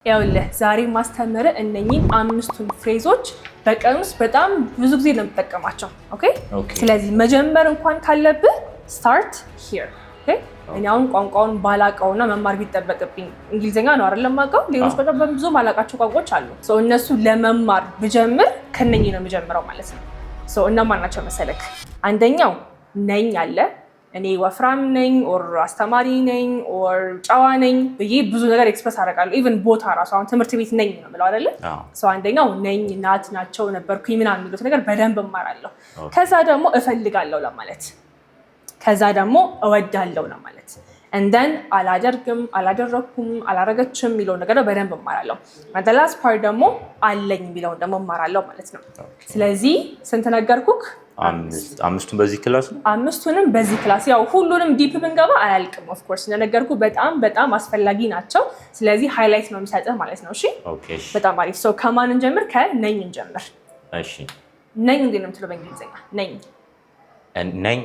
ያውልህ ዛሬ ማስተምር እነኚህን አምስቱን ፍሬዞች በቀን ውስጥ በጣም ብዙ ጊዜ ነው የምጠቀማቸው። ኦኬ ስለዚህ መጀመር እንኳን ካለብህ ስታርት ሂር። ኦኬ እኔ አሁን ቋንቋውን ባላቀውና መማር ቢጠበቅብኝ እንግሊዘኛ ነው አይደለም ማቀው፣ ሌሎች በጣም ብዙ ማላቃቸው ቋንቋዎች አሉ። እነሱ ለመማር ብጀምር ከነኚህ ነው የምጀምረው ማለት ነው። እነማን ናቸው መሰለክ? አንደኛው ነኝ አለ። እኔ ወፍራም ነኝ ኦር አስተማሪ ነኝ ኦር ጨዋ ነኝ ብዬ ብዙ ነገር ኤክስፕረስ አደርጋለሁ። ኢቨን ቦታ ራሱ አሁን ትምህርት ቤት ነኝ ነው የምለው አይደለ? አንደኛው ነኝ፣ ናት፣ ናቸው፣ ነበርኩኝ ምናምን የሚሉት ነገር በደንብ እማራለሁ። ከዛ ደግሞ እፈልጋለሁ ለማለት፣ ከዛ ደግሞ እወዳለሁ ለማለት፣ እንደን አላደርግም፣ አላደረኩም፣ አላረገችም የሚለው ነገር በደንብ እማራለሁ። the last part ደግሞ አለኝ የሚለውን ደግሞ እማራለሁ ማለት ነው። ስለዚህ ስንት ነገርኩክ? አምስቱን በዚህ ክላስ ነው። አምስቱንም በዚህ ክላስ ያው ሁሉንም ዲፕ ብንገባ አያልቅም። ኦፍ ኮርስ እንደነገርኩ በጣም አስፈላጊ ናቸው። ስለዚህ ሃይላይት ነው የምሰጥህ ማለት ነው። እሺ በጣም አሪፍ። ከማን እንጀምር? ከነኝ እንጀምር። እሺ ነኝ እንዴት ነው የምትለው በእንግሊዝኛ? ነኝ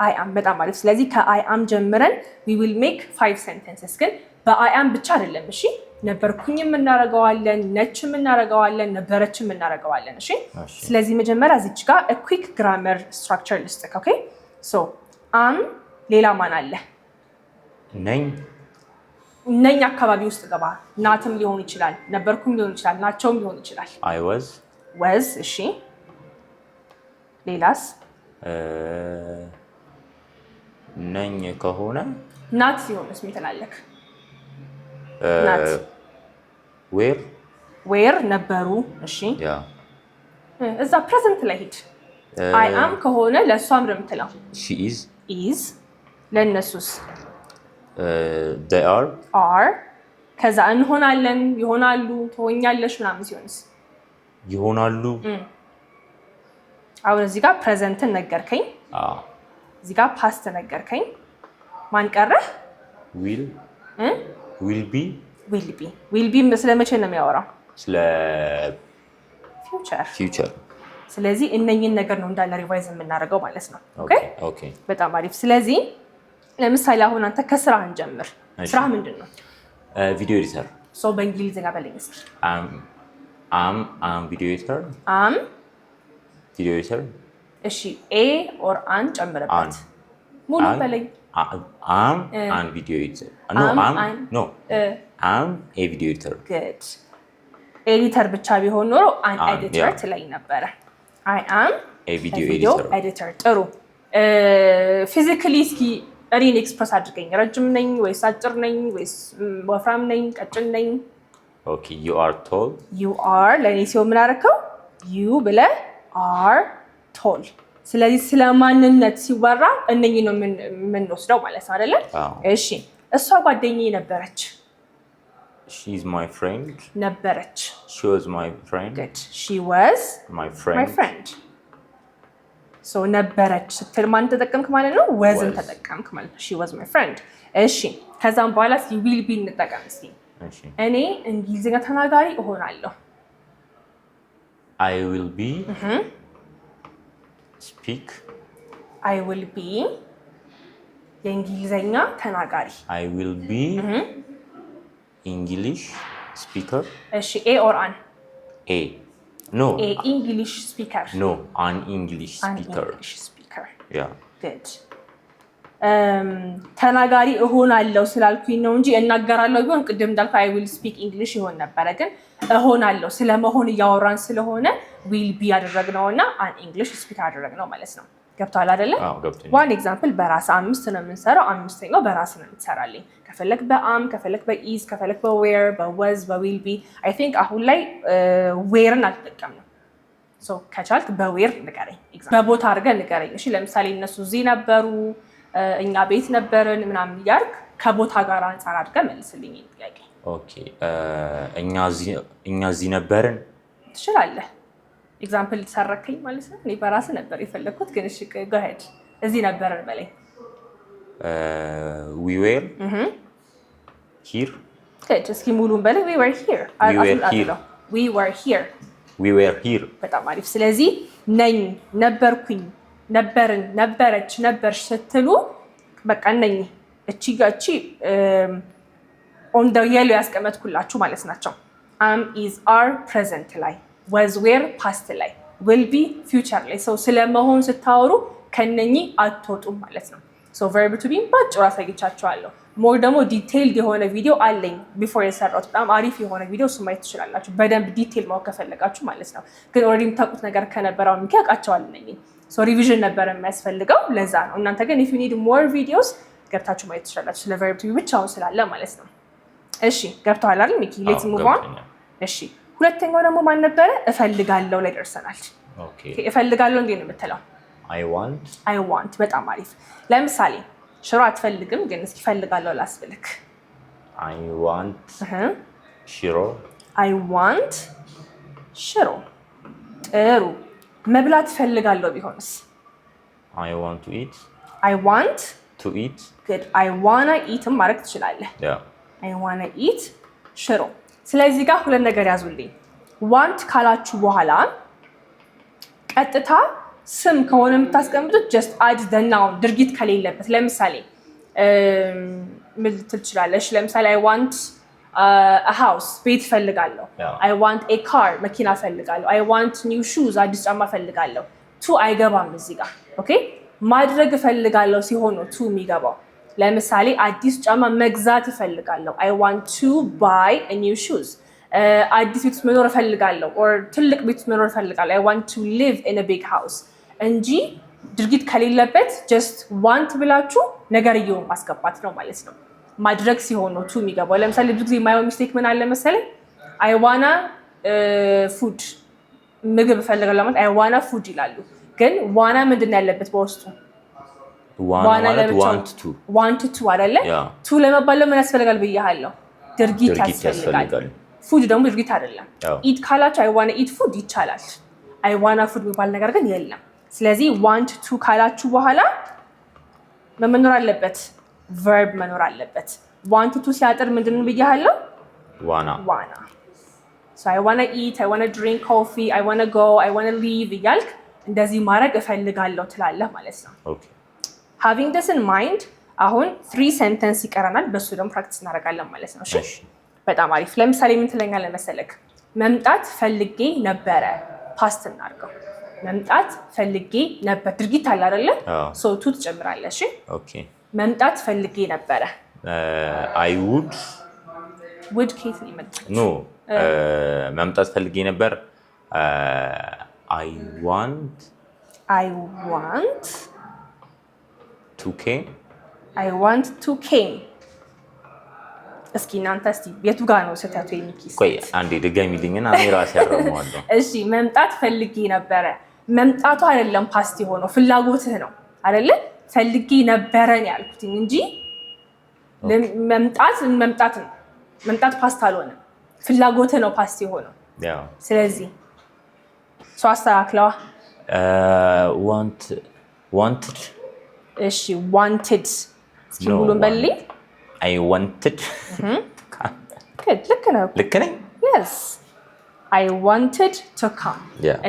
I am በጣም አሪፍ። ስለዚህ ከአይ አም ጀምረን we will make 5 sentences። ግን በአይ አም ብቻ አይደለም። እሺ ነበርኩኝም እናደርገዋለን፣ ነችም እናደርገዋለን፣ ነበረችም እናደርገዋለን። እሺ ስለዚህ መጀመሪያ እዚች ጋር a quick grammar structure ልስጥክ። ኦኬ አም ሌላ ማን አለ? ነኝ አካባቢ ውስጥ ገባ። ናትም ሊሆን ይችላል፣ ነበርኩም ሊሆን ይችላል፣ ናቸውም ሊሆን ይችላል። I was እሺ ሌላስ? ነኝ ከሆነ ናት ሲሆንስ ምን ትላለክ? ዌር ነበሩ። እሺ እዛ ፕሬዘንት ላይ ሂድ። አይ አም ከሆነ ለእሷ ምንድን ነው የምትለው? ሺ ኢዝ። ለእነሱስ? they are። ከዛ እንሆናለን፣ ይሆናሉ፣ ትሆኛለሽ ምናምን ሲሆንስ? ይሆናሉ። አሁን እዚህ ጋር ፕሬዘንትን ነገርከኝ፣ እዚህ ጋር ፓስት ነገርከኝ። ማን ቀረህ? ዊል ቢ ስለመቼ ነው የሚያወራው? ስለ ፊውቸር። ስለዚህ እነኝን ነገር ነው እንዳለ ሪቫይዝ የምናደርገው ማለት ነው። ኦኬ በጣም አሪፍ። ስለዚህ ለምሳሌ አሁን አንተ ከስራህን ጀምር። ስራህ ምንድን ነው? ቪዲዮ ኤዲተር። በእንግሊዝኛ በለኝ እስኪ። አም ቪዲዮ ኤዲተር። ቪዲዮ ኤዲተር። እሺ ኤ ኦር አን ጨምረበት። ሙሉ በለኝ። አም ቪዲዮ ኤዲተር። አም ኤ ቪዲዮ ኤዲተር። ጉድ። ኤዲተር ብቻ ቢሆን ኖሮ አን ኤዲተር ትለኝ ነበረ። አይ አም ኤ ቪዲዮ ኤዲተር። ጥሩ። ፊዚካሊ እስኪ እኔን ኤክስፕረስ አድርገኝ። ረጅም ነኝ ወይስ አጭር ነኝ ወይስ ወፍራም ነኝ ቀጭን ነኝ? ኦኬ ዩ አር ቶል። ዩ አር ለእኔ ሲሆን ምን አደረከው? ዩ ብለህ አር ቶል። ስለዚህ ስለ ማንነት ሲወራ እነኚህ ነው የምንወስደው ማለት ነው አይደለ? እሺ እሷ ጓደኛዬ ነበረች። she is my friend። ነበረች። she was my friend። good she was my friend። ነበረች ስትል ማን ተጠቀምክ ማለት ነው? wasን ተጠቀምክ ማለት ነው። she was my friend። እሺ ከዛም በኋላ will be እንጠቀም እስኪ። እኔ እንግሊዝኛ ተናጋሪ እሆናለሁ። I will be speak። I will be የእንግሊዝኛ ተናጋሪ። I will be English speaker። እሺ ኤ ኦር አን? ኤ ኖ ኤ English speaker። ኖ አን English speaker። yeah good። ተናጋሪ እሆናለሁ ስላልኩኝ ነው እንጂ እናገራለሁ ቢሆን ቅድም እንዳልኩ I will speak English ይሆን ነበረ። ግን እሆናለሁ ስለመሆን እያወራን ስለሆነ will be ያደረግነውና አን English speaker ያደረግነው ማለት ነው። ገብቷል አይደለ? ዋን ኤግዛምፕል በራስ 5 ነው የምንሰራው። አምስተኛው በራስ ነው የምትሰራልኝ። ከፈለክ በአም፣ ከፈለክ በኢዝ፣ ከፈለክ በዌር፣ በወዝ፣ በዊል ቢ። አይ ቲንክ አሁን ላይ ዌርን አልተጠቀምንም። ከቻልክ በዌር ንገረኝ፣ በቦታ አድርገህ ንገረኝ። እሺ ለምሳሌ እነሱ እዚህ ነበሩ፣ እኛ ቤት ነበርን ምናምን እያልክ ከቦታ ጋር አንጻር አድርገህ መልስልኝ ጥያቄ። ኦኬ እኛ እዚህ ነበርን ትችላለህ። ኤግዛምፕል ተሰረከኝ ማለት ነው። እኔ በራስህ ነበር የፈለኩት ግን እሺ go ahead። እዚህ ነበርን በለኝ። we were here። good እስኪ ሙሉን በለኝ። we were here። we were here። በጣም አሪፍ። ስለዚህ ነኝ፣ ነበርኩኝ፣ ነበርን፣ ነበረች፣ ነበርሽ ስትሉ በቃ ነኝ እቺ ኦን ደ የሎ ያስቀመጥኩላችሁ ማለት ናቸው። am is are present ላይ was were past ላይ will be future ላይ ሰው ስለመሆን ስታወሩ ከነኚህ አትወጡም ማለት ነው። ሶ verb to be ባጭሩ አሳይቻችኋለሁ። ሞር ደግሞ ዲቴይልድ የሆነ ቪዲዮ አለኝ ቢፎር የሰራሁት በጣም አሪፍ የሆነ ቪዲዮ እሱ ማየት ትችላላችሁ፣ በደንብ ዲቴይል ማወቅ ከፈለጋችሁ ማለት ነው። ግን ኦልሬዲ የምታውቁት ነገር ከነበረው ያውቃቸዋል ነኝ። ሶ ሪቪዥን ነበረ የሚያስፈልገው ለዛ ነው። እናንተ ግን if you need more videos ገብታችሁ ማየት ትችላላችሁ ስለ verb to be ብቻውን ስላለ ማለት ነው። እሺ ገብተዋል አይደል ሚኪ? ሌትስ ሙቭ ኦን። እሺ ሁለተኛው ደግሞ ማን ነበረ? እፈልጋለሁ ላይ ደርሰናል። ኦኬ እፈልጋለሁ እንዴ ነው የምትለው? I want በጣም አሪፍ። ለምሳሌ ሽሮ አትፈልግም፣ ግን እስኪ እፈልጋለሁ ላስብልክ። I want ሽሮ። I want ሽሮ። ጥሩ። መብላት እፈልጋለሁ ቢሆንስ? I want to eat። I want to eat። good። I wanna eat ማድረግ ትችላለህ። I wanna eat ሽሮ። ስለዚህ ጋር ሁለት ነገር ያዙልኝ። want ካላችሁ በኋላ ቀጥታ ስም ከሆነ የምታስቀምጡት just add the noun ድርጊት ከሌለበት። ለምሳሌ ምን ልትል ትችላለሽ? ለምሳሌ I want a house ቤት ፈልጋለሁ። I want a car መኪና ፈልጋለሁ። I want new shoes አዲስ ጫማ ፈልጋለሁ። to አይገባም እዚህ ጋር። ኦኬ ማድረግ ፈልጋለሁ ሲሆን ነው to የሚገባው። ለምሳሌ አዲስ ጫማ መግዛት እፈልጋለሁ። I want to buy a new shoes አዲስ ቤት ውስጥ መኖር እፈልጋለሁ or ትልቅ ቤት ውስጥ መኖር እፈልጋለሁ። I want to live in a big house እንጂ ድርጊት ከሌለበት just want ብላችሁ ነገርየውን ማስገባት ነው ማለት ነው። ማድረግ ሲሆን ነው to የሚገባው። ለምሳሌ ብዙ ጊዜ የማየው ሚስቴክ ምን አለ መሰለኝ? I wanna food ምግብ እፈልጋለሁ ማለት I wanna food ይላሉ። ግን ዋና ምንድን ነው ያለበት በውስጡ? ዋና ማለት want to አይደለ? to ለመባል ምን ያስፈልጋል ብያለሁ? ድርጊት ያስፈልጋል። ፉድ ደግሞ ድርጊት አይደለም። ኢት ካላችሁ I wanna eat food ይቻላል። I wanna food የሚባል ነገር ግን የለም። ስለዚህ want to ካላችሁ በኋላ መኖር አለበት፣ verb መኖር አለበት። want to ሲያጥር ምንድነው ብያለሁ? ዋና። so I wanna eat, I wanna drink coffee, I wanna go, I wanna leave እያልክ እንደዚህ ማድረግ እፈልጋለሁ ትላለህ ማለት ነው። having this in mind አሁን 3 sentence ይቀረናል። በሱ ደግሞ ፕራክቲስ እናደርጋለን ማለት ነው። እሺ በጣም አሪፍ። ለምሳሌ ምን ትለኛለህ መሰለክ? መምጣት ፈልጌ ነበረ። ፓስት እናድርገው። መምጣት ፈልጌ ነበር ድርጊት አለ አይደለ? ሶ ቱ ትጨምራለህ። እሺ ኦኬ። መምጣት ፈልጌ ነበረ። I would ከየት ነው የመጣው? ኖ መምጣት ፈልጌ ነበር። I want to came። I want to came። እስኪ እናንተ እስቲ የቱ ጋር ነው ስህተቱ የሚኪስ? ቆይ አንዴ ድገሚልኝና እኔ ራሴ ያረመዋለሁ። እሺ መምጣት ፈልጌ ነበረ። መምጣቱ አይደለም ፓስት የሆነው ፍላጎትህ ነው አይደለ? ፈልጌ ነበረ ነው ያልኩት እንጂ መምጣት ፓስት አልሆነም። ፍላጎትህ ነው ፓስት የሆነው። ስለዚህ ሰው አስተካክለዋ። wanted። እሺ wanted እስኪ ሙሉን በልኝ። I wanted ልክ ነኝ? Yes I wanted to come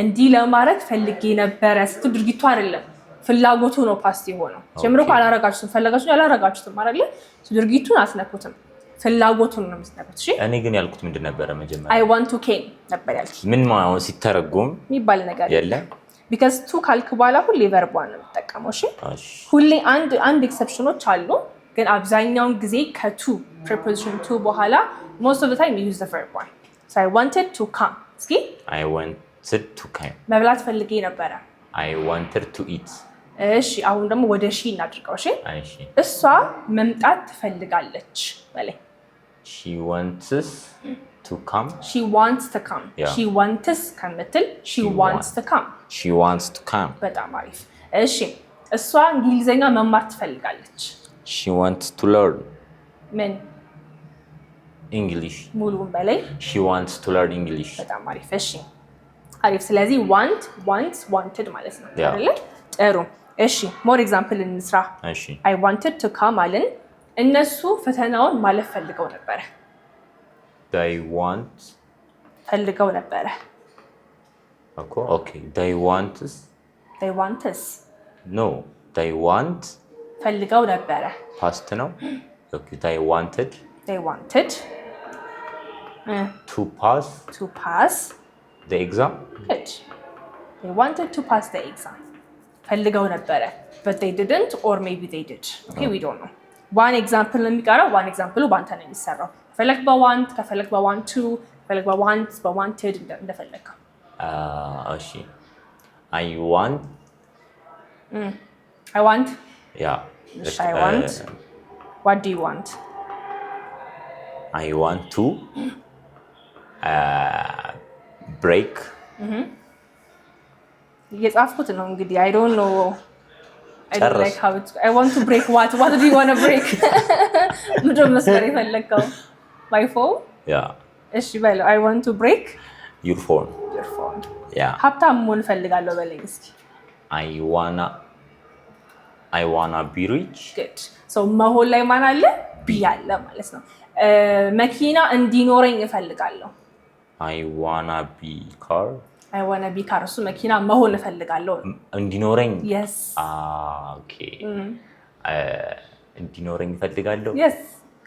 እንዲህ ለማድረግ ፈልጌ ነበረ ስትል ድርጊቱ አይደለም ፍላጎቱ ነው ፓስት የሆነው። ጀምሮ ካላረጋችሁትም ፈለጋችሁ ያላረጋችሁትም አይደለ? ድርጊቱን አትነኩትም፣ ፍላጎቱን ነው የምትነኩት። እሺ እኔ ግን ያልኩት ምንድን ነበረ መጀመሪያ? I want to came ነበር ያልኩት። ምን ማለት ሲተረጎም የሚባል ነገር የለም። because to ካልክ በኋላ ሁሌ verb ነው የምትጠቀመው። እሺ ሁሌ አንድ ኤክሰፕሽኖች አሉ፣ ግን አብዛኛውን ጊዜ ከቱ preposition to በኋላ most of the time you use the verb one. So I wanted to come። እስኪ I wanted to come መብላት ፈልጌ ነበረ። I wanted to eat። እሺ አሁን ደግሞ ወደ ሺ እናድርገው። እሺ እሷ መምጣት ትፈልጋለች በላይ she wants to come። she wants to come she wants ከምትል she wants to come she wants to come። በጣም አሪፍ። እሺ እሷ እንግሊዘኛ መማር ትፈልጋለች። she wants to learn ምን English። ሙሉውን በላይ she wants to learn English። በጣም አሪፍ። እሺ አሪፍ። ስለዚህ want wants wanted ማለት ነው አይደል? ጥሩ። እሺ ሞር ኤግዛምፕል እንስራ። እሺ I wanted to come አለን። እነሱ ፈተናውን ማለፍ ፈልገው ነበረ። they want ፈልገው ነበረ። okay they want us no they want ፈልገው ነበረ past ነው። okay they wanted they wanted to pass the exam. Good. They wanted to pass the exam. ፈልገው ነበረ but they didn't or maybe they did. Okay, we don't know. One example ነው የሚቀረው one example በአንተ ነው የሚሰራው ከፈለክ በዋንት ከፈለክ በዋንት ቱ ከፈለክ በዋንት በዋንትድ እንደፈለከው እሺ I want yeah I want what do you want I want to break እየጻፍኩት ነው እንግዲህ I don't know I don't like how it's I want to break what do you want to break ምንድነው መስመር የፈለከው my phone yeah እሺ በለው I want to break your phone yeah ሀብታም መሆን እፈልጋለሁ በለኝ እስኪ I wanna be rich good so መሆን ላይ ማን አለ ቢ አለ ማለት ነው መኪና እንዲኖረኝ እፈልጋለሁ I wanna be car እሱ መኪና መሆን እፈልጋለሁ እንዲኖረኝ yes okay እንዲኖረኝ እፈልጋለሁ yes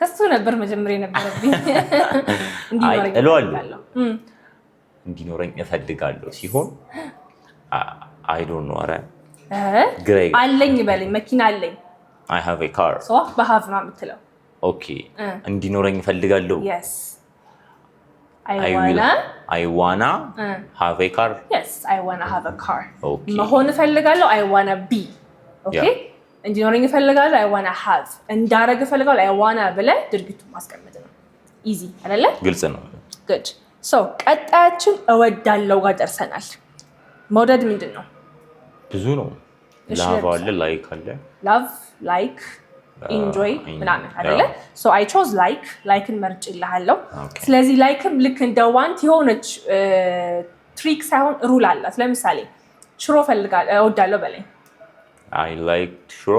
ከሱ ነበር መጀመሪያ ነበርብኝ እንዲኖረኝ እፈልጋለሁ ሲሆን I don't know አረ አለኝ በለኝ መኪና አለኝ I have a car so በሃቭ ነው የምትለው okay እንዲኖረኝ እፈልጋለሁ yes I wanna have a car yes I wanna have a car okay መሆን እፈልጋለሁ I wanna be okay እንዲኖረኝ እፈልጋለሁ I wanna have እንዳረግ እፈልጋለሁ I wanna ብለህ ድርጊቱን ማስቀመጥ ነው easy አይደለ ግልጽ ነው good so ቀጣያችን እወዳለሁ ጋር ደርሰናል መውደድ ምንድን ነው ብዙ ነው love አለ like አለ love like enjoy ምናምን አይደለ so I chose likeን መርጬልሃለሁ ስለዚህ likeም ልክ እንደ want የሆነች ትሪክ ሳይሆን ሩል አላት ለምሳሌ ሽሮ ፈልጋለሁ እወዳለሁ በለኝ I like ሽሮ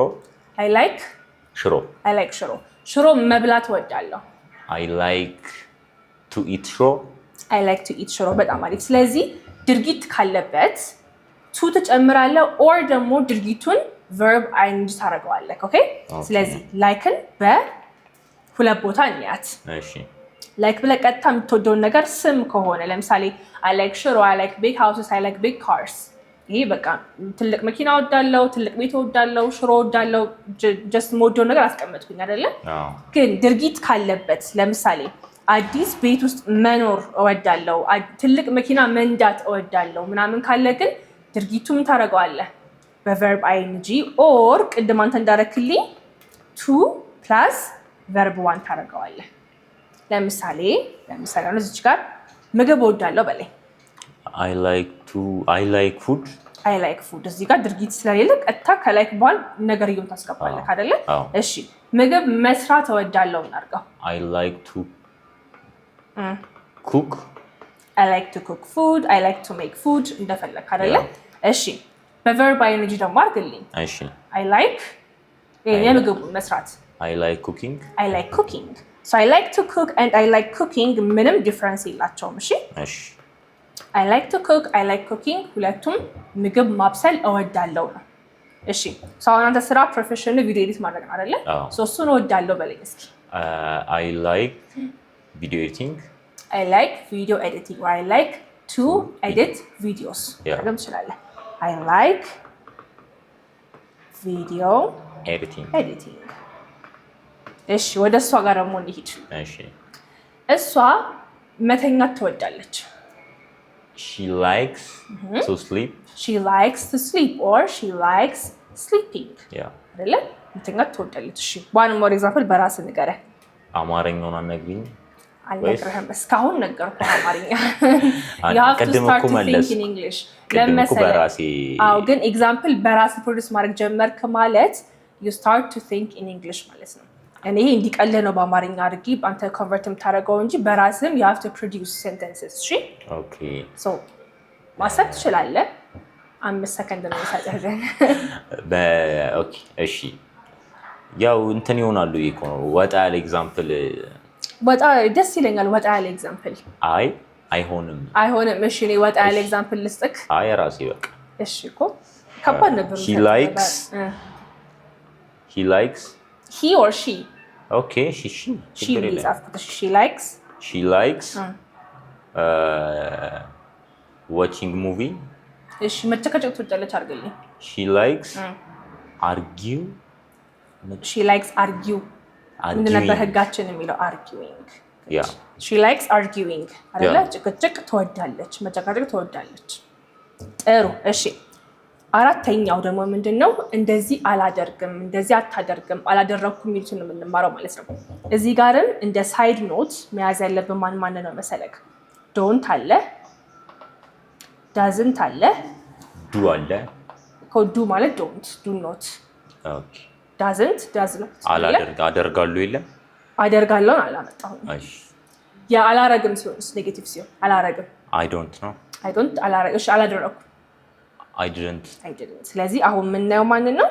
ሽሮ መብላት እወዳለሁ I like to eat ሽሮ በጣም አሪፍ ስለዚህ ድርጊት ካለበት ቱ ትጨምራለህ or ደግሞ ድርጊቱን verb ing ታደርገዋለህ ኦኬ ስለዚህ ላይክን በሁለት ቦታ እንያት እሺ ላይክ ብለህ ቀጥታ የምትወደውን ነገር ስም ከሆነ ለምሳሌ I like ሽሮ I like big houses I like big cars ይሄ በቃ ትልቅ መኪና እወዳለሁ ትልቅ ቤት እወዳለሁ ሽሮ እወዳለሁ just የምወደውን ነገር አስቀመጥኩኝ አይደለ ግን ድርጊት ካለበት ለምሳሌ አዲስ ቤት ውስጥ መኖር እወዳለሁ ትልቅ መኪና መንዳት እወዳለሁ ምናምን ካለ ግን ድርጊቱ ምን ታደርገዋለህ በverb ing or ቅድም አንተ እንዳረክልኝ to plus verb 1 ታደርገዋለህ ለምሳሌ አሁን እዚች ጋር ምግብ እወዳለሁ በለኝ I like food እዚህ ጋር ድርጊት ስለሌለ ቀጥታ ከላይክ በኋላ ነገርየውን ታስገባለህ አይደለ እሺ ምግብ መስራት እወዳለሁ እናርጋው I like to cook food I like to make food እንደፈለክ አይደለ እሺ በverb ing ደግሞ አድርግልኝ እሺ I like የምግብ መስራት I like cooking so I like to cook and I like cooking ምንም ዲፈረንስ የላቸውም እሺ I like to cook I like cooking ሁለቱም ምግብ ማብሰል እወዳለሁ ነው እሺ so አሁን አንተ ስራ ፕሮፌሽናል ቪዲዮ ኤዲት ማድረግ ነው አይደለ so እሱን እወዳለሁ በለኝ እስኪ I like video editing or I like to edit videos ማድረግ ትችላለህ I like video editing እሺ ወደ እሷ ጋር ደግሞ እንሂድ እሺ እሷ መተኛት ትወዳለች She likes to sleep or she likes sleeping አይደለ መተኛት ትወዳለች እሺ one more example በራስ ንገረኝ አማርኛውን አነግሪኝ አልነገርህም እስካሁን ነገርኩህ አማርኛ you have to start to think in English ለምሳሌ ግን ኤግዛምፕል በራስ ፕሮዲዩስ ማድረግ ጀመርክ ማለት you start to think in English ማለት ነው እኔ እንዲቀልህ ነው በአማርኛ አድርጊ አንተ ኮንቨርት የምታደርገው እንጂ በራስም you have to produce sentences እሺ okay so ማሰብ ትችላለህ 5 ሰከንድ ነው የሰጠህ ኦኬ እሺ ያው እንትን ይሆናሉ ይኮ ወጣ ያለ ኤግዛምፕል ወጣ ደስ ይለኛል ወጣ ያለ ኤግዛምፕል አይሆንም እሺ እኔ ወጣ ያለ ኤግዛምፕል ልስጥክ ራሴ በቃ እሺ እኮ ከባድ ነበር he likes he or she ኦኬ ሺ ጻፍኩት she likes watching movie እሺ መጨቃጨቅ ትወዳለች አድርገልኝ she likes argue ምንድን ነበር ህጋችን የሚለው arguing yeah she likes arguing አይደለ ጭቅጭቅ ትወዳለች መጨቃጨቅ ትወዳለች ጥሩ እሺ አራተኛው ደግሞ ምንድነው እንደዚህ አላደርግም እንደዚህ አታደርግም አላደረኩም የሚሉትን ነው የምንማረው ማለት ነው እዚህ ጋርም እንደ ሳይድ ኖት መያዝ ያለብን ማን ነው መሰለክ don't አለ doesn't አለ do አለ do ማለት don't do not ኦኬ does not አደርጋለሁ የለም አደርጋለሁ አላመጣሁም እሺ ያ አላረግም ሲሆን ኔጌቲቭ ሲሆን አላረግም I don't አላረግ እሺ አላደረኩም I didn't ስለዚህ አሁን የምናየው ማንን ነው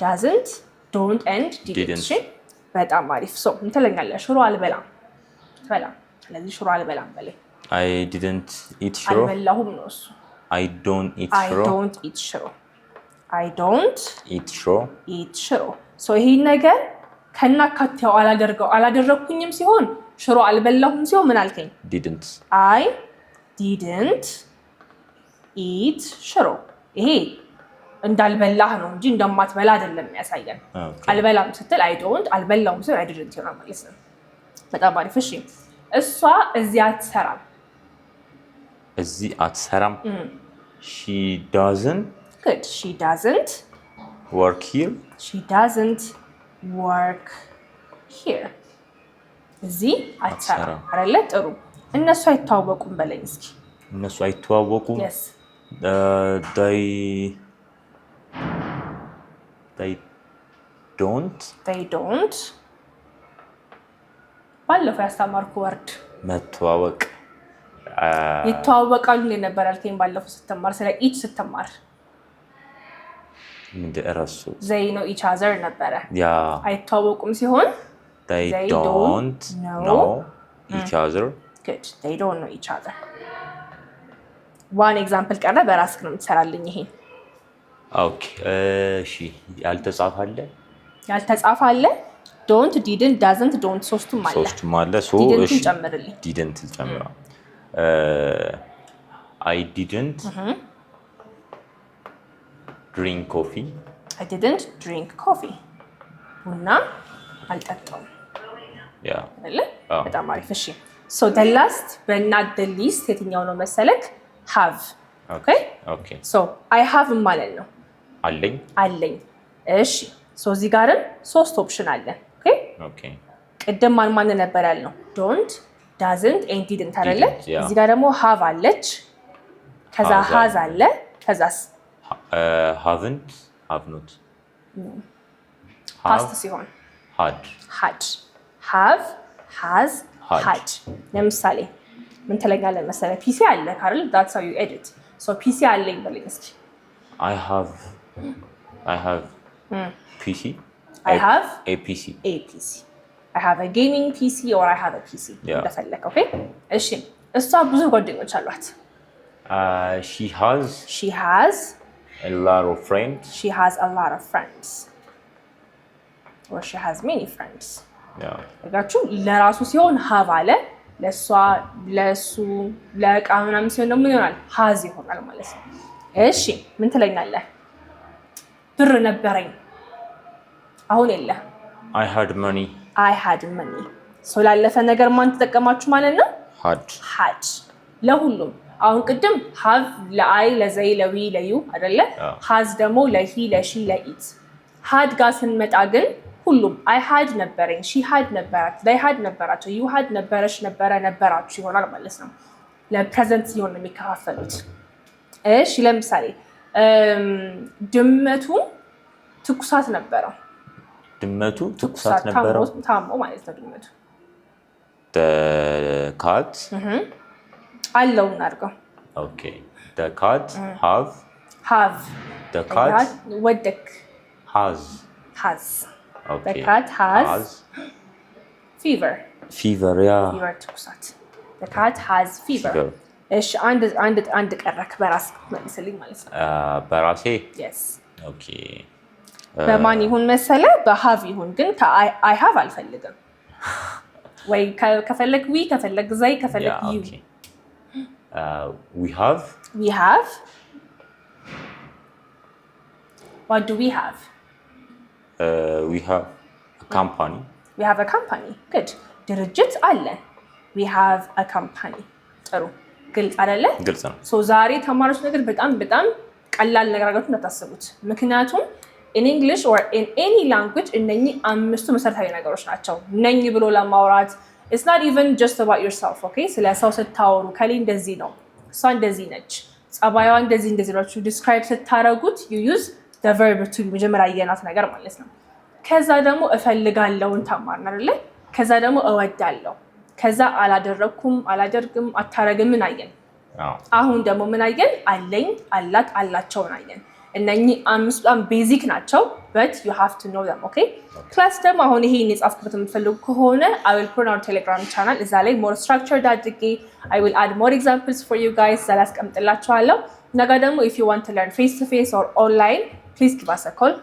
doesn't don't and didn't በጣም አሪፍ ሶ እንተለኛለህ ሽሮ አልበላም ትበላ ስለዚህ ሽሮ አልበላም በላይ I didn't eat ሽሮ አልበላሁም ነው እሱ I don't eat ሽሮ ሶ ይሄ ነገር ከናካቴው አላደረኩኝም ሲሆን ሽሮ አልበላሁም ሲሆን ምን አልከኝ I didn't eat ሽሮ ይሄ እንዳልበላህ ነው እንጂ እንደማትበላ አይደለም የሚያሳየን አልበላም ስትል I don't አልበላሁም ሲሆን I didn't ይሆናል ማለት ነው በጣም አሪፍ እሺ እሷ እዚህ አትሰራም she doesn't work here እዚህ አትሰራም አይደለ ጥሩ እነሱ አይተዋወቁም በለኝ እስኪ እነሱ አይተዋወቁም yes they don't ባለፈው ያስተማርኩ ወርድ መተዋወቅ ይተዋወቃሉ ነበር አልከኝ ባለፈው ስትማር ስለ each ስትማር እንደራሱ they know each other ነበረ ያ አይተዋወቁም ሲሆን they don't know each other good they don't know each other one example ቀረ በራስክ ነው የምትሰራልኝ ይሄ ኦኬ እሺ ያልተጻፈ አለ don't didn't doesn't don't ሶስቱም አለ ሶ እሺ didn't ጨምራ I didn't drink coffee ቡና አልጠጣሁም ያ በጣም አሪፍ እሺ so the last but not the least የትኛው ነው መሰለክ have okay so I have ማለት ነው አለኝ እሺ so እዚህ ጋርም ሶስት ኦፕሽን አለ okay ቅድም ማን ነበር ያልነው don't doesn't and didn't አይደለ እዚህ ጋር ደግሞ have አለች ከዛ has አለ ከዛስ haven't have not past ሲሆን had have has had ለምሳሌ ምን ትለኛለህ መሰለህ ፒሲ አለ አይደል that's how you edit so ፒሲ አለኝ በለኝ እስኪ I have PC I have a PC I have a gaming PC or I have a PC እንደፈለክ ኦኬ እሺ እሷ ብዙ ጓደኞች አሏት she has a lot of friends or she has many friends ለጋችሁ ለራሱ ሲሆን have አለ ለሱ ለቃ ምናምን ሲሆን ደግሞ ይሆናል has ይሆናል ማለት ነው እሺ ምን ትለኛለህ ብር ነበረኝ አሁን የለ I had money so ላለፈ ነገር ማን ተጠቀማችሁ ማለት ነው had ለሁሉም አሁን ቅድም have ለአይ ለዘይ ለዊ ለዩ አይደለ has ደግሞ ለሂ ለሺ ለኢት had ጋር ስንመጣ ግን ሁሉም I had ነበረኝ she had ነበራት they had ነበራቸው you had ነበረሽ ነበራችሁ ይሆናል ማለት ነው ለፕሬዘንት ሲሆን ነው የሚከፋፈሉት እሺ ለምሳሌ ድመቱ ትኩሳት ነበረው ታሞ ማለት ነው ድመቱ the cat አለው እናድርገው okay the cat have the cat ወደክ has okay the cat has fever fever ትኩሳት the cat has fever እሺ አንድ ቀረክ በራስ መልስልኝ ማለት ነው በራሴ yes okay በማን ይሁን መሰለ በሃቭ ይሁን ግን I have አልፈልግም ወይ ከፈለግ we ከፈለግ they ከፈለግ you we have what do we have we have a company good ድርጅት አለ we have a company ጥሩ ግልጽ አይደለ ግልጽ ነው ሶ ዛሬ ተማሪዎች ነገር በጣም ቀላል ነገር አድርጋችሁ እንዳታስቡት ምክንያቱም in English or in any language እነኚህ አምስቱ መሰረታዊ ነገሮች ናቸው ነኝ ብሎ ለማውራት it's not even just about yourself okay ስለ ሰው ስታወሩ ከሌ እንደዚህ ነው እሷ እንደዚህ ነች ጸባይዋ እንደዚህ ነው describe ስታረጉት you use the verb to be መጀመሪያ ያየናት ነገር ማለት ነው ከዛ ደግሞ እፈልጋለሁን ተማርን አይደለ ከዛ ደግሞ እወዳለሁ ከዛ አላደርግም አታረግም ምን አየን አሁን ደግሞ ምን አየን አለኝ አላት አላቸው አየን እነኚህ አምስቱ በጣም ቤዚክ ናቸው but you have to know them okay ክላስ ደግሞ አሁን ይሄን የጻፍኩት የምትፈልጉ ከሆነ I will put on our Telegram channel እዛ ላይ more structured አድርጌ I will add more examples for you guys እዛ ላይ አስቀምጥላችኋለሁ ነገ ደግሞ if you want to learn face to face or online please give us a call